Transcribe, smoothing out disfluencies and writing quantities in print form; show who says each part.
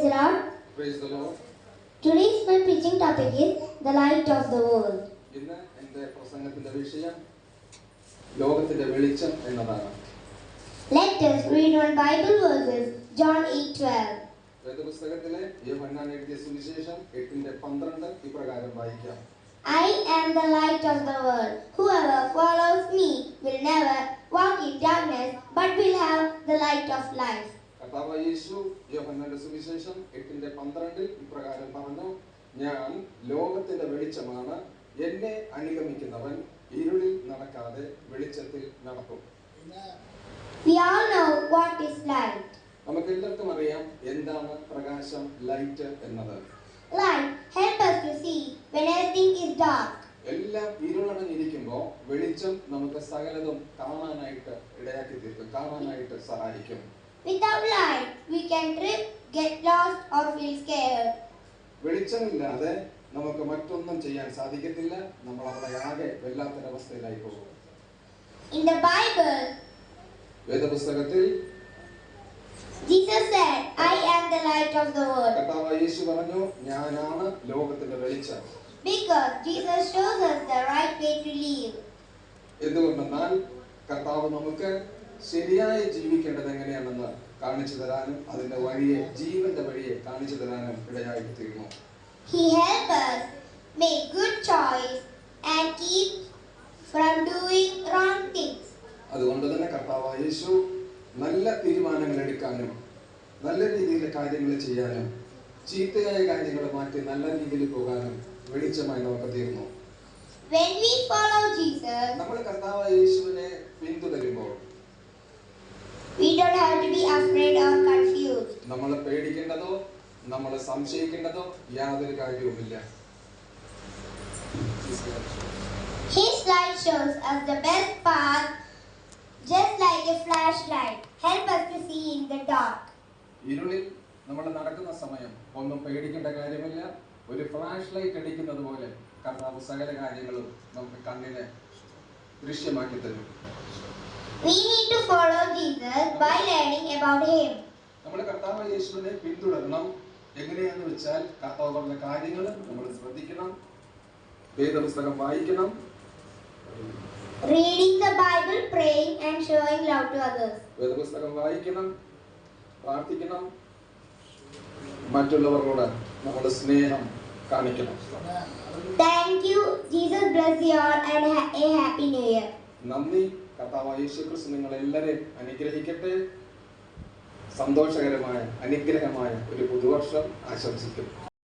Speaker 1: the Lord.
Speaker 2: Praise the Lord.
Speaker 1: Today's my preaching topic is the light of the world.
Speaker 2: ഇന്ന് എൻ്റെ പ്രസംഗത്തിന്റെ വിഷയം ലോകത്തിന്റെ വെളിച്ചം എന്നതാണ്.
Speaker 1: Let us read one Bible verses, John 8:12.
Speaker 2: വേദപുസ്തകത്തിലെ യോഹന്നാൻ എഴുതിയ സുവിശേഷം 8:12 ഇപ്രകാരം വായിക്കാം.
Speaker 1: I am the light of the world. Whoever follows me will never walk in darkness, but will have the light of life.
Speaker 2: കർത്താവായ യേശു യോഹന്നാന്റെ സുവിശേഷം 8:12 ഇപ്രകാരം പറഞ്ഞു, ഞാൻ ലോകത്തിന്റെ വെളിച്ചമാണ്, എന്നെ അനുഗമിക്കുന്നവൻ ഇരുളിൽ നടക്കാതെ വെളിച്ചത്തിൽ നടക്കും.
Speaker 1: We all know what is light.
Speaker 2: നമുക്ക് എല്ലാവർക്കും അറിയാം എന്താണ് പ്രകാശം, ലൈറ്റ് എന്നത്.
Speaker 1: Light helps us to see when everything is dark.
Speaker 2: എല്ലാം ഇരുളടഞ്ഞിരിക്കുമ്പോൾ വെളിച്ചം നമുക്ക് സകലതും കാണാനായിട്ട് ഇടയാക്കി തീർക്കും, കാണാനായിട്ട് സഹായിക്കും.
Speaker 1: Without light, we can trip, get lost or feel scared.
Speaker 2: വെളിച്ചമില്ലാതെ നമുക്ക് മറ്റൊന്നും ചെയ്യാൻ സാധിക്കത്തില്ല. നമ്മൾ അവിടെ ആകെ വല്ലാത്തൊരവസ്ഥയിലായി പോകും.
Speaker 1: In the Bible,
Speaker 2: വേദപുസ്തകത്തിൽ
Speaker 1: Jesus said, I am the light of the world.
Speaker 2: കർത്താവായ യേശു പറഞ്ഞു, ഞാനാണ് ലോകത്തിന്റെ വെളിച്ചം.
Speaker 1: Because Jesus shows us the right way to live.
Speaker 2: എന്തുകൊണ്ടെന്നാൽ കർത്താവ് നമുക്ക് ശരിയായി ജീവിക്കേണ്ടത് എങ്ങനെയാണെന്ന് കാണിച്ചു തരാനും അതിന്റെ വഴിയെ, ജീവന്റെ വഴിയെ കാണിച്ചു തരാനും ഇടയായി തീർന്നു.
Speaker 1: He helps us make good choice and keep from doing wrong things.
Speaker 2: അതുകൊണ്ട് തന്നെ കർത്താവായ യേശു നല്ല തീരുമാനങ്ങൾ എടുക്കാനും നല്ല രീതിയിൽ കാര്യങ്ങൾ ചെയ്യാനും ചീത്തയായ കാര്യങ്ങൾ മാറ്റി നല്ല രീതിയിൽ പോകാനും വെളിച്ചമായി നമുക്ക് തീർന്നു.
Speaker 1: When we follow Jesus,
Speaker 2: നമ്മൾ കർത്താവായ യേശുവിനെ പിന്തുടരുമ്പോൾ
Speaker 1: we don't have to be afraid or confused.
Speaker 2: നമ്മൾ പേടിക്കേണ്ടതോ നമ്മൾ സംശയിക്കേണ്ടതോ യാതൊരു കാര്യവുമില്ല.
Speaker 1: His light shows us the best path, just like a flashlight. Help us to see in the dark.
Speaker 2: ഇരുളിൽ നമ്മൾ നടക്കുന്ന സമയം ഒന്നും പേടിക്കേണ്ട കാര്യമില്ല. ഒരു ഫ്ലാഷ് ലൈറ്റ് അടിക്കുന്നത് പോലെ കർത്താവ് സകല കാര്യങ്ങളും നമുക്ക് കണ്ണിനെ ദൃശ്യമാക്കി തരും.
Speaker 1: We need to follow Jesus by learning about him.
Speaker 2: നമ്മൾ കർത്താവ് യേശുവിനെ പിന്തുടരണം. എങ്ങനെയാന്ന് വെച്ചാൽ കർത്താവ് പറഞ്ഞ കാര്യങ്ങൾ നമ്മൾ ശ്രദ്ധിക്കണം, വേദപുസ്തകം വായിക്കണം,
Speaker 1: Reading the Bible, praying and showing love to others.
Speaker 2: വേദപുസ്തകം വായിക്കണം, പ്രാർത്ഥിക്കണം, മറ്റുള്ളവരോട് നമ്മൾ സ്നേഹം കാണിക്കണം.
Speaker 1: Thank you. Jesus bless you all and a happy new year.
Speaker 2: നന്ദി. കർത്താവായ യേശുക്രിസ്തു നിങ്ങളെല്ലാവരെയും അനുഗ്രഹിക്കട്ടെ. സന്തോഷകരമായ അനുഗ്രഹമായ ഒരു പുതുവർഷം ആശംസിക്കും.